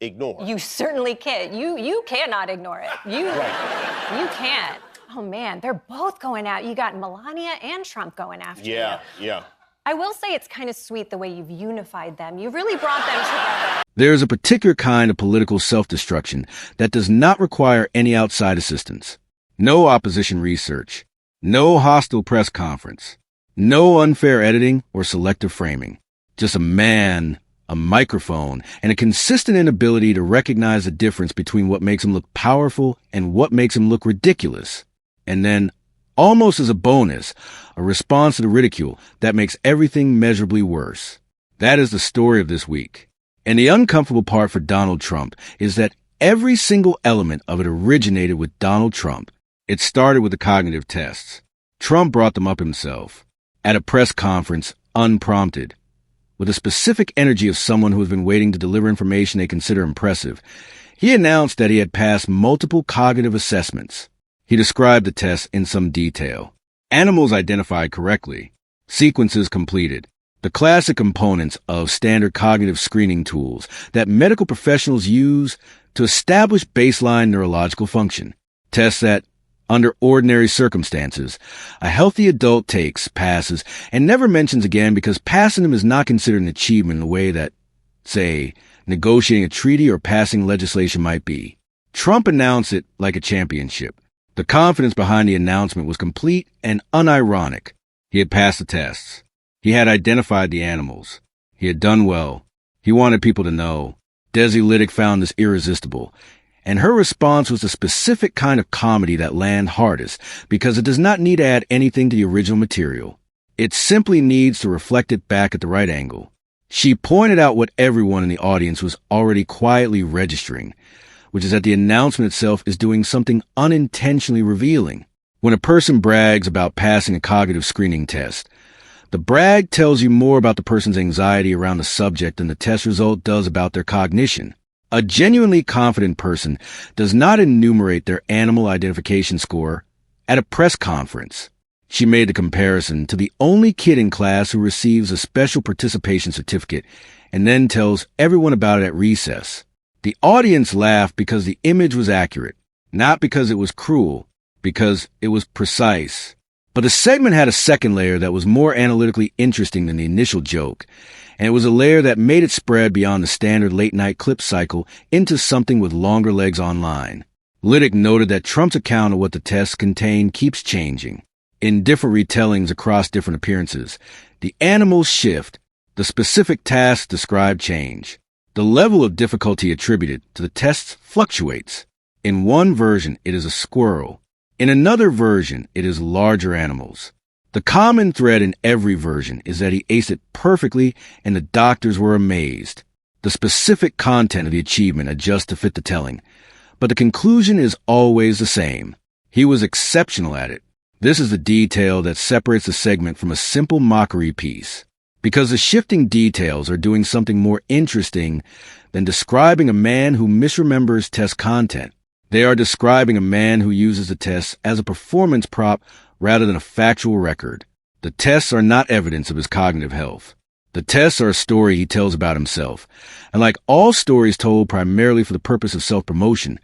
ignore. You certainly can't. You cannot ignore it. Right. You can't. Oh, man, they're both going out. You got Melania and Trump going after you. Yeah. I will say it's kind of sweet the way you've unified them. You've really brought them together. There is a particular kind of political self-destruction that does not require any outside assistance. No opposition research. No hostile press conference. No unfair editing or selective framing. Just a man, a microphone, and a consistent inability to recognize the difference between what makes him look powerful and what makes him look ridiculous. And then, almost as a bonus, a response to the ridicule that makes everything measurably worse. That is the story of this week. And the uncomfortable part for Donald Trump is that every single element of it originated with Donald Trump. It started with the cognitive tests. Trump brought them up himself, at a press conference, unprompted. With the specific energy of someone who has been waiting to deliver information they consider impressive, he announced that he had passed multiple cognitive assessments. He described the tests in some detail. Animals identified correctly, sequences completed, the classic components of standard cognitive screening tools that medical professionals use to establish baseline neurological function. Tests that, under ordinary circumstances, a healthy adult takes, passes, and never mentions again because passing them is not considered an achievement in the way that, say, negotiating a treaty or passing legislation might be. Trump announced it like a championship. The confidence behind the announcement was complete and unironic. He had passed the tests. He had identified the animals. He had done well. He wanted people to know. Desi Lydic found this irresistible. And her response was the specific kind of comedy that lands hardest because it does not need to add anything to the original material. It simply needs to reflect it back at the right angle. She pointed out what everyone in the audience was already quietly registering, which is that the announcement itself is doing something unintentionally revealing. When a person brags about passing a cognitive screening test, the brag tells you more about the person's anxiety around the subject than the test result does about their cognition. A genuinely confident person does not enumerate their animal identification score at a press conference. She made the comparison to the only kid in class who receives a special participation certificate and then tells everyone about it at recess. The audience laughed because the image was accurate, not because it was cruel, because it was precise. But the segment had a second layer that was more analytically interesting than the initial joke, and it was a layer that made it spread beyond the standard late-night clip cycle into something with longer legs online. Lydic noted that Trump's account of what the tests contain keeps changing. In different retellings across different appearances, the animals shift, the specific tasks described change. The level of difficulty attributed to the tests fluctuates. In one version, it is a squirrel. In another version, it is larger animals. The common thread in every version is that he aced it perfectly and the doctors were amazed. The specific content of the achievement adjusts to fit the telling, but the conclusion is always the same. He was exceptional at it. This is the detail that separates the segment from a simple mockery piece. Because the shifting details are doing something more interesting than describing a man who misremembers test content. They are describing a man who uses the tests as a performance prop rather than a factual record. The tests are not evidence of his cognitive health. The tests are a story he tells about himself. And like all stories told primarily for the purpose of self-promotion,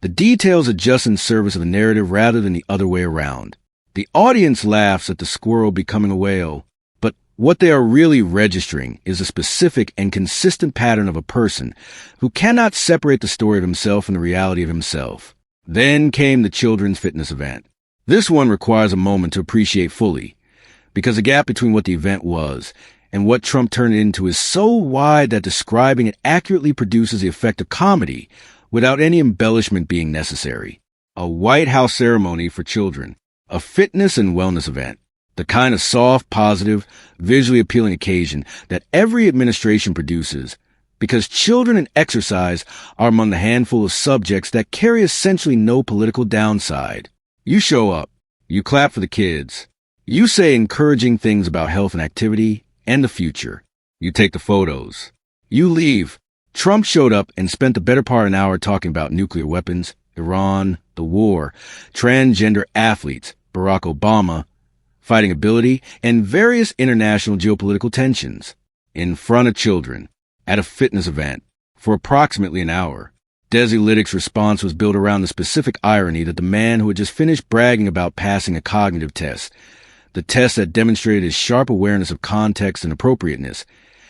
the details adjust in service of the narrative rather than the other way around. The audience laughs at the squirrel becoming a whale, but what they are really registering is a specific and consistent pattern of a person who cannot separate the story of himself from the reality of himself. Then came the children's fitness event. This one requires a moment to appreciate fully, because the gap between what the event was and what Trump turned it into is so wide that describing it accurately produces the effect of comedy without any embellishment being necessary. A White House ceremony for children, a fitness and wellness event, the kind of soft, positive, visually appealing occasion that every administration produces, because children and exercise are among the handful of subjects that carry essentially no political downside. You show up, you clap for the kids, you say encouraging things about health and activity and the future. You take the photos. You leave. Trump showed up and spent the better part of an hour talking about nuclear weapons, Iran, the war, transgender athletes, Barack Obama, fighting ability, and various international geopolitical tensions. In front of children, at a fitness event, for approximately an hour. Desi Lydic's response was built around the specific irony that the man who had just finished bragging about passing a cognitive test, the test that demonstrated his sharp awareness of context and appropriateness,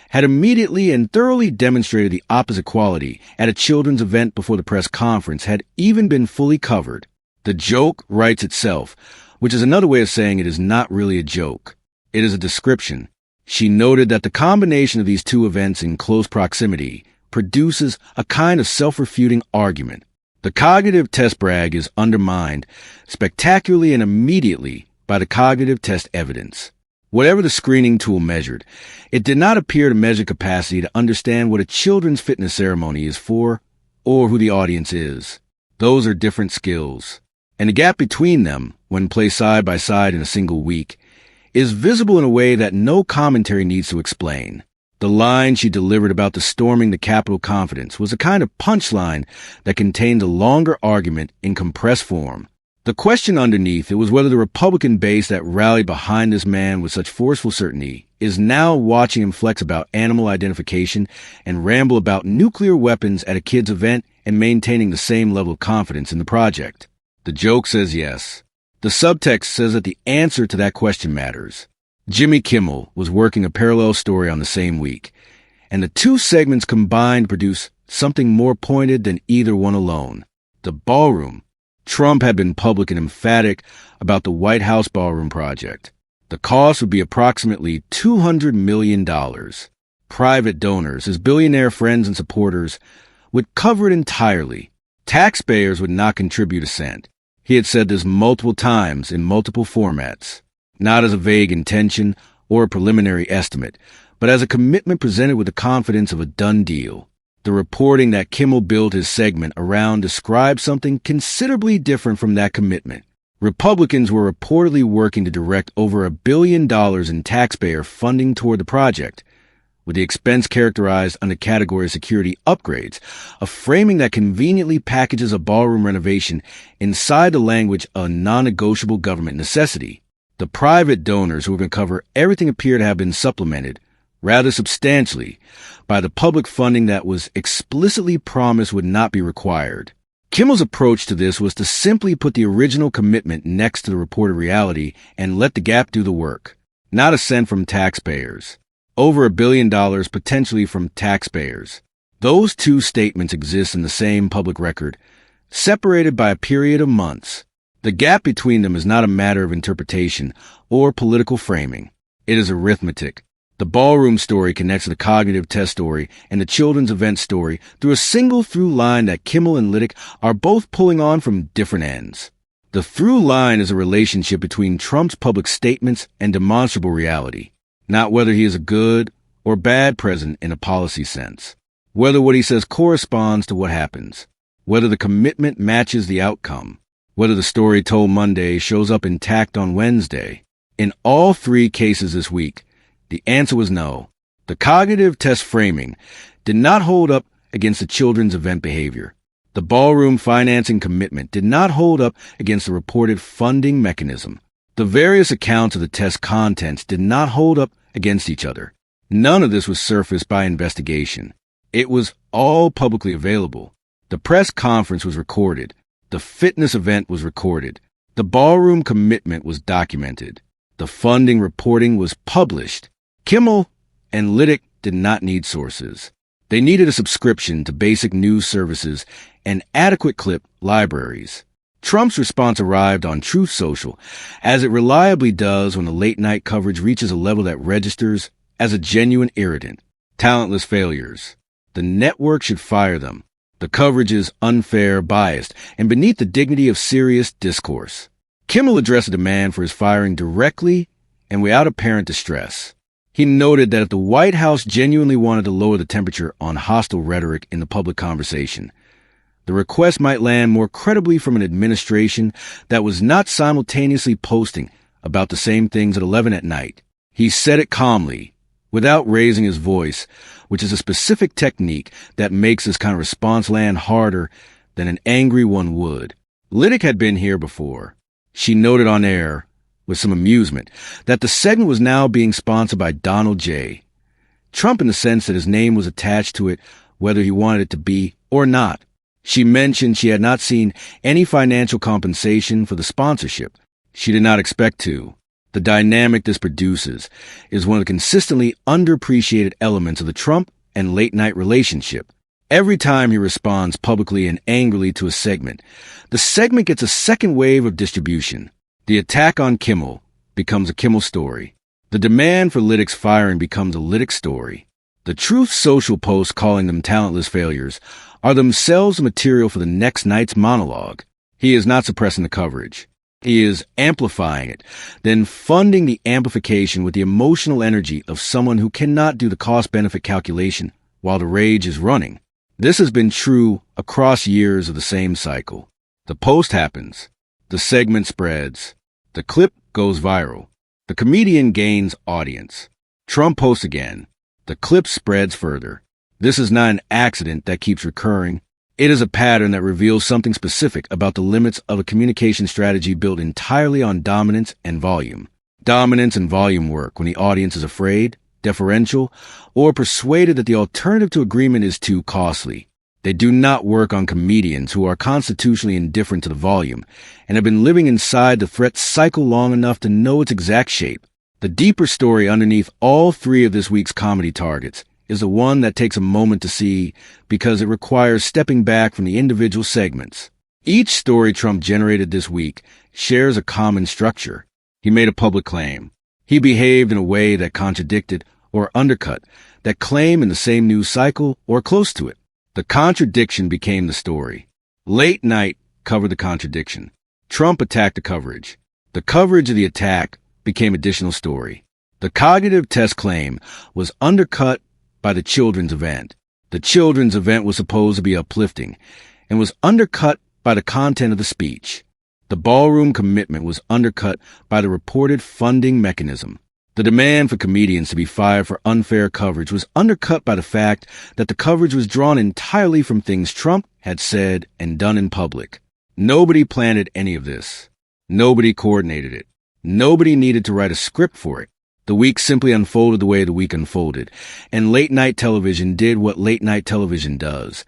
had immediately and thoroughly demonstrated the opposite quality at a children's event before the press conference had even been fully covered. The joke writes itself, which is another way of saying it is not really a joke. It is a description. She noted that the combination of these two events in close proximity produces a kind of self-refuting argument. The cognitive test brag is undermined spectacularly and immediately by the cognitive test evidence. Whatever the screening tool measured, it did not appear to measure capacity to understand what a children's fitness ceremony is for or who the audience is. Those are different skills. And the gap between them, when placed side by side in a single week, is visible in a way that no commentary needs to explain. The line she delivered about the storming the Capitol confidence was a kind of punchline that contained a longer argument in compressed form. The question underneath it was whether the Republican base that rallied behind this man with such forceful certainty is now watching him flex about animal identification and ramble about nuclear weapons at a kid's event and maintaining the same level of confidence in the project. The joke says yes. The subtext says that the answer to that question matters. Jimmy Kimmel was working a parallel story on the same week, and the two segments combined produce something more pointed than either one alone. The ballroom. Trump had been public and emphatic about the White House ballroom project. The cost would be approximately $200 million. Private donors, his billionaire friends and supporters, would cover it entirely. Taxpayers would not contribute a cent. He had said this multiple times in multiple formats, not as a vague intention or a preliminary estimate, but as a commitment presented with the confidence of a done deal. The reporting that Kimmel built his segment around described something considerably different from that commitment. Republicans were reportedly working to direct over $1 billion in taxpayer funding toward the project, with the expense characterized under the category of security upgrades, a framing that conveniently packages a ballroom renovation inside the language of non-negotiable government necessity. The private donors who were going to cover everything appear to have been supplemented, rather substantially, by the public funding that was explicitly promised would not be required. Kimmel's approach to this was to simply put the original commitment next to the reported reality and let the gap do the work. Not a cent from taxpayers. Over $1 billion potentially from taxpayers. Those two statements exist in the same public record, separated by a period of months. The gap between them is not a matter of interpretation or political framing. It is arithmetic. The ballroom story connects the cognitive test story and the children's event story through a single through line that Kimmel and Lydic are both pulling on from different ends. The through line is a relationship between Trump's public statements and demonstrable reality, not whether he is a good or bad president in a policy sense, whether what he says corresponds to what happens, whether the commitment matches the outcome, whether the story told Monday shows up intact on Wednesday. In all three cases this week, the answer was no. The cognitive test framing did not hold up against the children's event behavior. The ballroom financing commitment did not hold up against the reported funding mechanism. The various accounts of the test contents did not hold up against each other. None of this was surfaced by investigation. It was all publicly available. The press conference was recorded. The fitness event was recorded. The ballroom commitment was documented. The funding reporting was published. Kimmel and Lydic did not need sources. They needed a subscription to basic news services and adequate clip libraries. Trump's response arrived on Truth Social, as it reliably does when the late-night coverage reaches a level that registers as a genuine irritant. Talentless failures. The network should fire them. The coverage is unfair, biased, and beneath the dignity of serious discourse. Kimmel addressed a demand for his firing directly and without apparent distress. He noted that if the White House genuinely wanted to lower the temperature on hostile rhetoric in the public conversation, the request might land more credibly from an administration that was not simultaneously posting about the same things at 11 at night. He said it calmly, without raising his voice, which is a specific technique that makes this kind of response land harder than an angry one would. Lydic had been here before. She noted on air, with some amusement, that the segment was now being sponsored by Donald J. Trump, in the sense that his name was attached to it, whether he wanted it to be or not. She mentioned she had not seen any financial compensation for the sponsorship. She did not expect to. The dynamic this produces is one of the consistently underappreciated elements of the Trump and late-night relationship. Every time he responds publicly and angrily to a segment, the segment gets a second wave of distribution. The attack on Kimmel becomes a Kimmel story. The demand for Lydic's firing becomes a Lydic story. The Truth Social posts calling them talentless failures are themselves material for the next night's monologue. He is not suppressing the coverage. He is amplifying it, then funding the amplification with the emotional energy of someone who cannot do the cost-benefit calculation while the rage is running. This has been true across years of the same cycle. The post happens. The segment spreads. The clip goes viral. The comedian gains audience. Trump posts again. The clip spreads further. This is not an accident that keeps recurring. It is a pattern that reveals something specific about the limits of a communication strategy built entirely on dominance and volume. Dominance and volume work when the audience is afraid, deferential, or persuaded that the alternative to agreement is too costly. They do not work on comedians who are constitutionally indifferent to the volume and have been living inside the threat cycle long enough to know its exact shape. The deeper story underneath all three of this week's comedy targets is the one that takes a moment to see because it requires stepping back from the individual segments. Each story Trump generated this week shares a common structure. He made a public claim. He behaved in a way that contradicted or undercut that claim in the same news cycle or close to it. The contradiction became the story. Late night covered the contradiction. Trump attacked the coverage. The coverage of the attack became additional story. The cognitive test claim was undercut by the children's event. The children's event was supposed to be uplifting and was undercut by the content of the speech. The ballroom commitment was undercut by the reported funding mechanism. The demand for comedians to be fired for unfair coverage was undercut by the fact that the coverage was drawn entirely from things Trump had said and done in public. Nobody planned any of this. Nobody coordinated it. Nobody needed to write a script for it. The week simply unfolded the way the week unfolded, and late-night television did what late-night television does,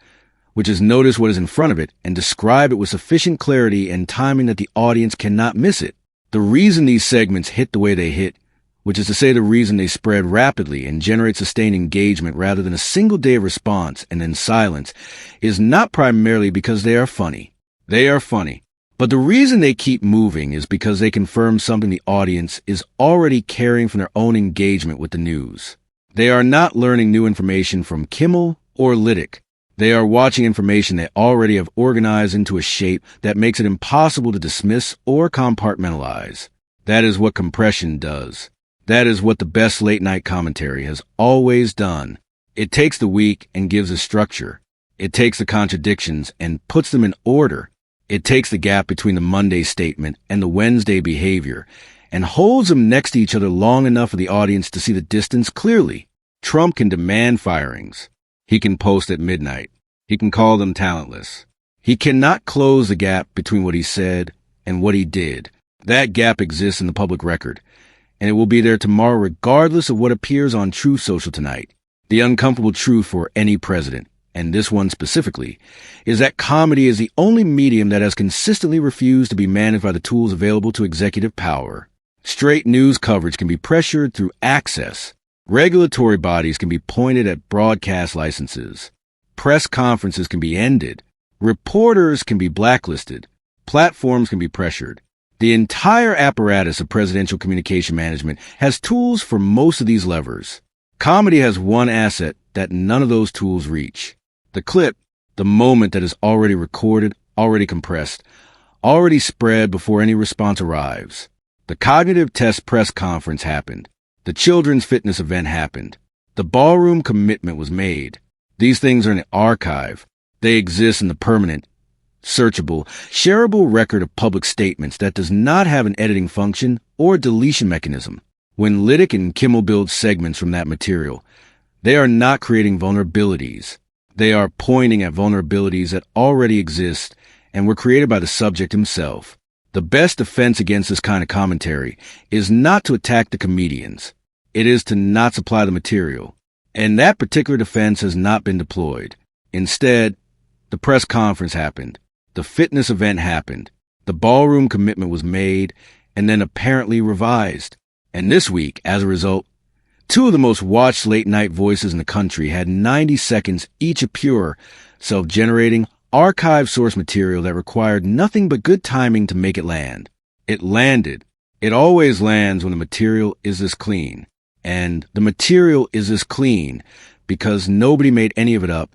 which is notice what is in front of it and describe it with sufficient clarity and timing that the audience cannot miss it. The reason these segments hit the way they hit, which is to say the reason they spread rapidly and generate sustained engagement rather than a single day of response and then silence, is not primarily because they are funny. They are funny. But the reason they keep moving is because they confirm something the audience is already carrying from their own engagement with the news. They are not learning new information from Kimmel or Lydic. They are watching information they already have organized into a shape that makes it impossible to dismiss or compartmentalize. That is what compression does. That is what the best late-night commentary has always done. It takes the week and gives a structure. It takes the contradictions and puts them in order. It takes the gap between the Monday statement and the Wednesday behavior and holds them next to each other long enough for the audience to see the distance clearly. Trump can demand firings. He can post at midnight. He can call them talentless. He cannot close the gap between what he said and what he did. That gap exists in the public record, and it will be there tomorrow regardless of what appears on Truth Social tonight. The uncomfortable truth for any president, and this one specifically, is that comedy is the only medium that has consistently refused to be managed by the tools available to executive power. Straight news coverage can be pressured through access. Regulatory bodies can be pointed at broadcast licenses. Press conferences can be ended. Reporters can be blacklisted. Platforms can be pressured. The entire apparatus of presidential communication management has tools for most of these levers. Comedy has one asset that none of those tools reach. The clip, the moment that is already recorded, already compressed, already spread before any response arrives. The cognitive test press conference happened. The children's fitness event happened. The ballroom commitment was made. These things are in the archive. They exist in the permanent, searchable, shareable record of public statements that does not have an editing function or deletion mechanism. When Lydic and Kimmel build segments from that material, they are not creating vulnerabilities. They are pointing at vulnerabilities that already exist and were created by the subject himself. The best defense against this kind of commentary is not to attack the comedians. It is to not supply the material. And that particular defense has not been deployed. Instead, the press conference happened, the fitness event happened, the ballroom commitment was made, and then apparently revised. And this week, as a result, two of the most watched late-night voices in the country had 90 seconds each of pure, self-generating, archive source material that required nothing but good timing to make it land. It landed. It always lands when the material is this clean. And the material is this clean because nobody made any of it up